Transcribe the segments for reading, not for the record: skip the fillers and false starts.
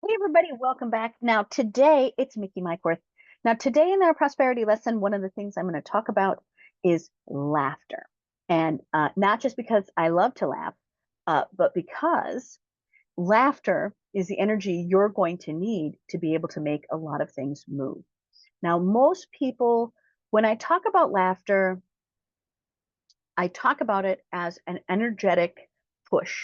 Hey everybody, welcome back. Now today it's Mickey Mycorth. Now today in our prosperity lesson, one of the things I'm going to talk about is laughter. And not just because I love to laugh, but because laughter is the energy you're going to need to be able to make a lot of things move. Now, most people, when I talk about laughter, I talk about it as an energetic push.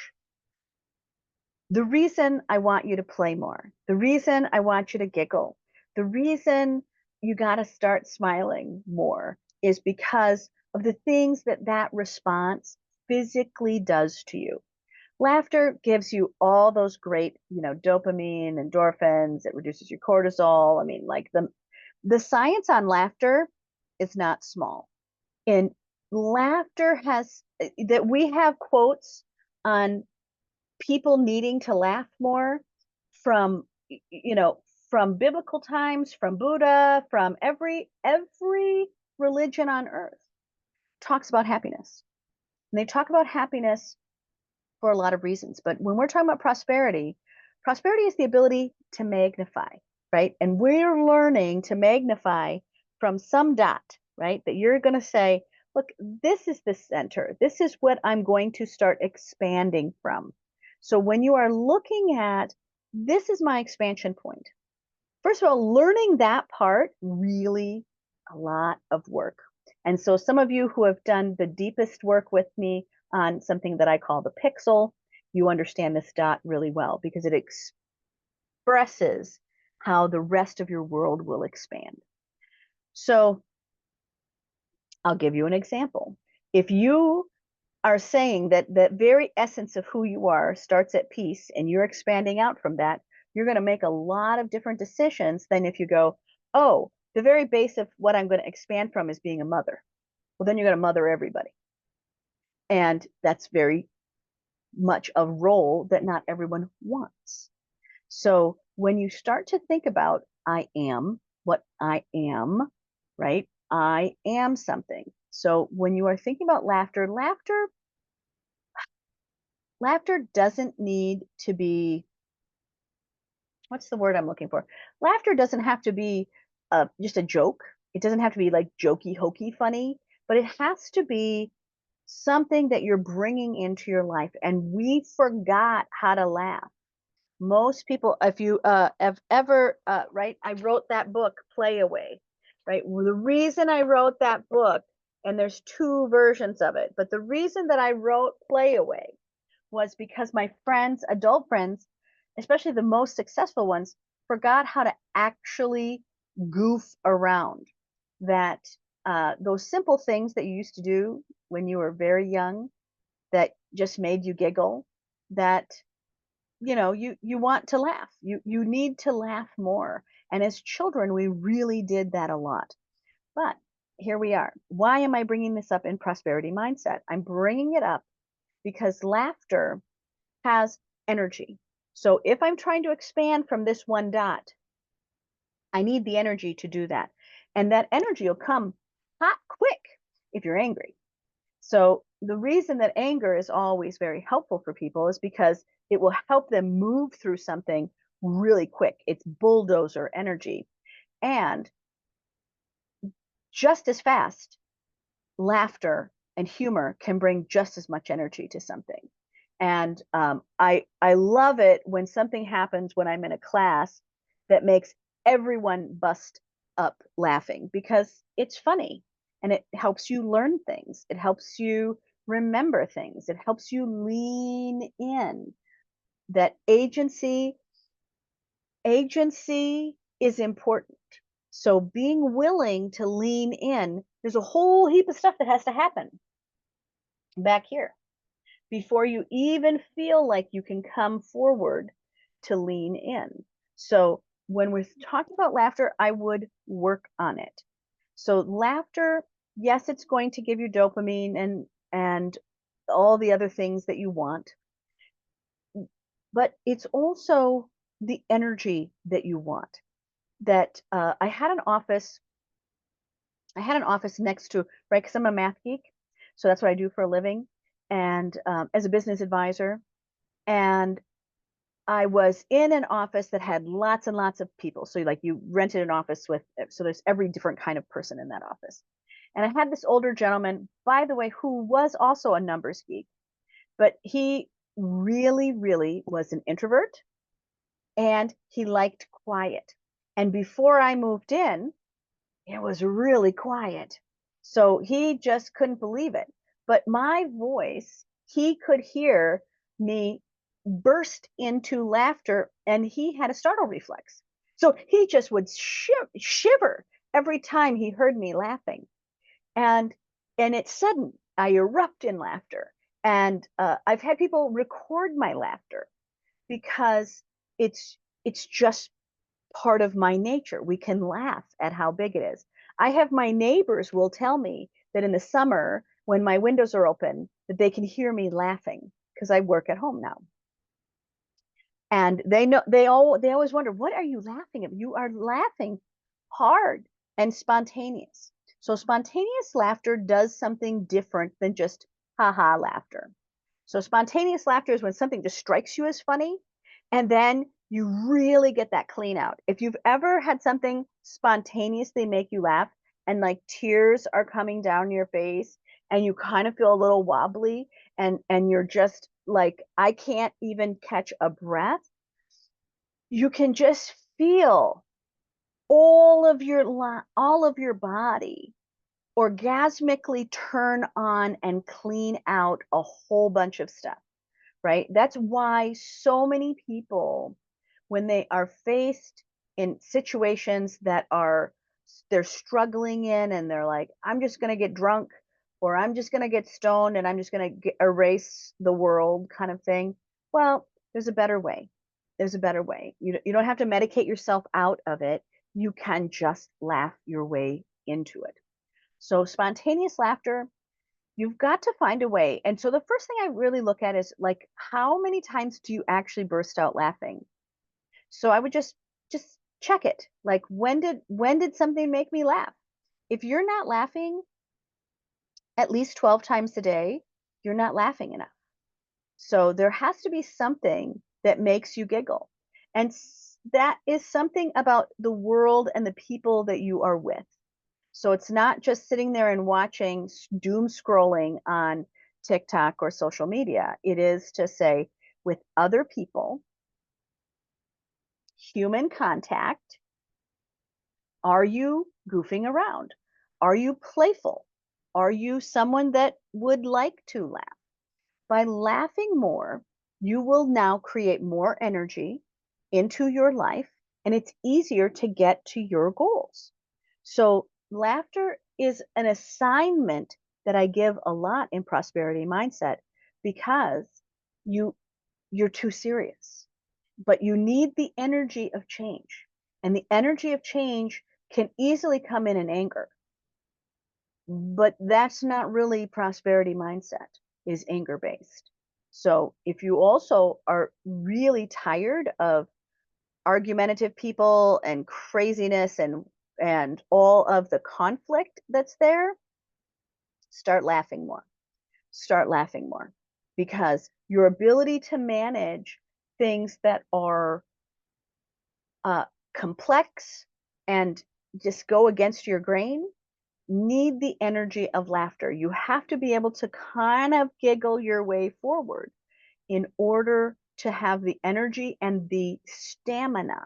The reason I want you to play more, the reason I want you to giggle, the reason you got to start smiling more is because of the things that that response physically does to you. Laughter gives you all those great, dopamine, endorphins, it reduces your cortisol. I mean, like the science on laughter is not small. And laughter has that we have quotes on people needing to laugh more from from biblical times, from Buddha, from every religion on earth talks about happiness. And they talk about happiness for a lot of reasons. But when we're talking about prosperity, prosperity is the ability to magnify, right? And we're learning to magnify from some dot, right? That you're going to say, look, this is the center. This is what I'm going to start expanding from. So when you are looking at this is my expansion point, first of all, learning that part really a lot of work. And so some of you who have done the deepest work with me on something that I call the pixel, you understand this dot really well because it expresses how the rest of your world will expand. So I'll give you an example. If you are saying that the very essence of who you are starts at peace and you're expanding out from that, you're going to make a lot of different decisions than if you go, oh, the very base of what I'm going to expand from is being a mother. Well, then you're going to mother everybody. And that's very much a role that not everyone wants. So when you start to think about, I am what I am, right? I am something. So when you are thinking about laughter doesn't need to be, what's the word I'm looking for? Laughter doesn't have to be just a joke. It doesn't have to be like jokey, hokey, funny, but it has to be something that you're bringing into your life. And we forgot how to laugh. Most people, if you have ever, right, I wrote that book, Play Away, right? Well, the reason I wrote that book, and there's two versions of it, but the reason that I wrote Play Away was because my friends, adult friends, especially the most successful ones, forgot how to actually goof around. That those simple things that you used to do when you were very young that just made you giggle, that you want to laugh. You need to laugh more. And as children, we really did that a lot. But here we are. Why am I bringing this up in prosperity mindset? I'm bringing it up because laughter has energy. So if I'm trying to expand from this one dot, I need the energy to do that. And that energy will come hot quick if you're angry. So the reason that anger is always very helpful for people is because it will help them move through something really quick. It's bulldozer energy. And just as fast, laughter and humor can bring just as much energy to something. And I love it when something happens when I'm in a class that makes everyone bust up laughing because it's funny and it helps you learn things. It helps you remember things. It helps you lean in. That agency is important. So being willing to lean in, there's a whole heap of stuff that has to happen back here before you even feel like you can come forward to lean in. So when we're talking about laughter, I would work on it. So laughter, yes, it's going to give you dopamine and all the other things that you want, but it's also the energy that you want. That I had an office next to, right, because I'm a math geek, so that's what I do for a living, and as a business advisor, and I was in an office that had lots and lots of people. So like you rented an office with, so there's every different kind of person in that office. And I had this older gentleman, by the way, who was also a numbers geek, but he really, really was an introvert and he liked quiet. And before I moved in, it was really quiet. So he just couldn't believe it. But my voice, he could hear me burst into laughter and he had a startle reflex. So he just would shiver every time he heard me laughing. And it's sudden. I erupt in laughter. And I've had people record my laughter because it's just part of my nature. We can laugh at how big it is. I have my neighbors will tell me that in the summer when my windows are open that they can hear me laughing because I work at home now. And they know they always wonder, what are you laughing at? You are laughing hard and spontaneous. So spontaneous laughter does something different than just haha laughter. So spontaneous laughter is when something just strikes you as funny and then you really get that clean out. If you've ever had something spontaneously make you laugh and like tears are coming down your face and you kind of feel a little wobbly and you're just like I can't even catch a breath, you can just feel all of your body orgasmically turn on and clean out a whole bunch of stuff, right? That's why so many people, when they are faced in situations that are they're struggling in and they're like, I'm just going to get drunk or I'm just going to get stoned and I'm just going to erase the world kind of thing. Well, there's a better way. There's a better way. You don't have to medicate yourself out of it. You can just laugh your way into it. So spontaneous laughter, you've got to find a way. And so the first thing I really look at is like, how many times do you actually burst out laughing? So I would just check it. Like when did something make me laugh? If you're not laughing at least 12 times a day, you're not laughing enough. So there has to be something that makes you giggle. And that is something about the world and the people that you are with. So it's not just sitting there and watching doom scrolling on TikTok or social media. It is to say, with other people, human contact, are you goofing around? Are you playful? Are you someone that would like to laugh? By laughing more, you will now create more energy into your life and it's easier to get to your goals. So laughter is an assignment that I give a lot in prosperity mindset because you you're too serious. But you need the energy of change. And the energy of change can easily come in anger. But that's not really prosperity mindset, is anger based. So if you also are really tired of argumentative people and craziness and all of the conflict that's there, start laughing more. Start laughing more because your ability to manage things that are uh, complex and just go against your grain need the energy of laughter. You have to be able to kind of giggle your way forward in order to have the energy and the stamina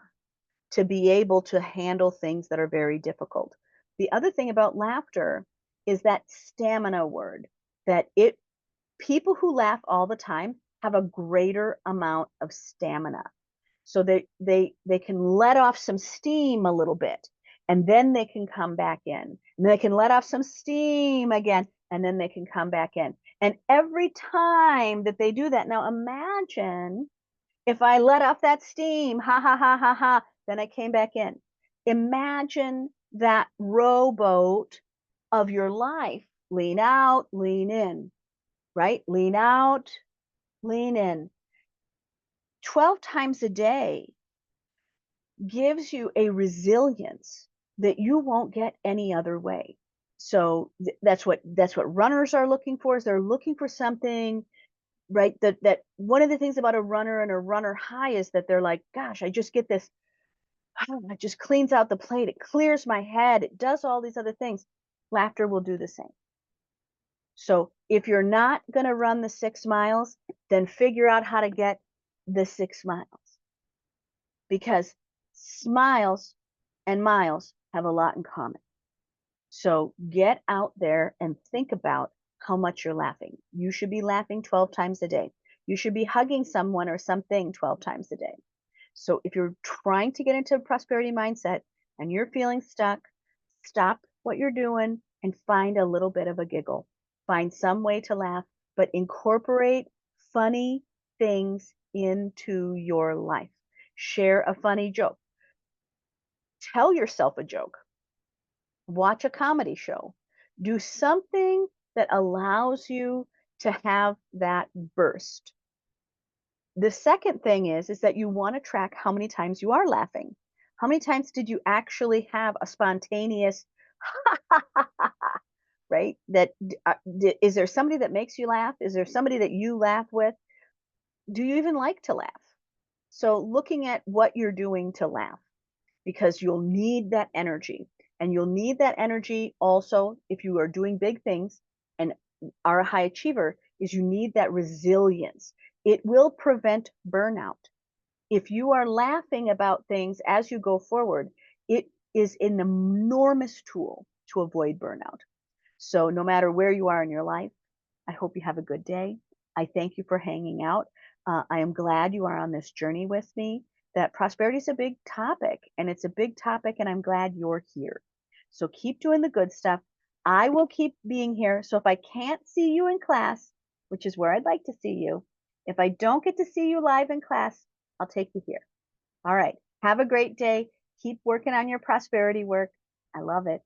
to be able to handle things that are very difficult. The other thing about laughter is that stamina word, that it people who laugh all the time have a greater amount of stamina. So they can let off some steam a little bit and then they can come back in. And they can let off some steam again and then they can come back in. And every time that they do that, now imagine if I let off that steam, ha ha ha ha ha, then I came back in. Imagine that rowboat of your life. Lean out, lean in, right? Lean out, lean in. 12 times a day gives you a resilience that you won't get any other way. So that's what runners are looking for, is they're looking for something right? That one of the things about a runner and a runner high is that they're like, gosh, I just get this, oh, it just cleans out the plate. It clears my head. It does all these other things. Laughter will do the same. So if you're not going to run the 6 miles, then figure out how to get the 6 miles, because smiles and miles have a lot in common. So get out there and think about how much you're laughing. You should be laughing 12 times a day. You should be hugging someone or something 12 times a day. So if you're trying to get into a prosperity mindset and you're feeling stuck, stop what you're doing and find a little bit of a giggle. Find some way to laugh, but incorporate funny things into your life. Share a funny joke. Tell yourself a joke. Watch a comedy show. Do something that allows you to have that burst. The second thing is that you want to track how many times you are laughing. How many times did you actually have a spontaneous right? Is there somebody that makes you laugh? Is there somebody that you laugh with? Do you even like to laugh? So looking at what you're doing to laugh, because you'll need that energy. And you'll need that energy also if you are doing big things and are a high achiever, is you need that resilience. It will prevent burnout. If you are laughing about things as you go forward, it is an enormous tool to avoid burnout. So no matter where you are in your life, I hope you have a good day. I thank you for hanging out. I am glad you are on this journey with me. That prosperity is a big topic, and it's a big topic, and I'm glad you're here. So keep doing the good stuff. I will keep being here. So if I can't see you in class, which is where I'd like to see you, if I don't get to see you live in class, I'll take you here. All right. Have a great day. Keep working on your prosperity work. I love it.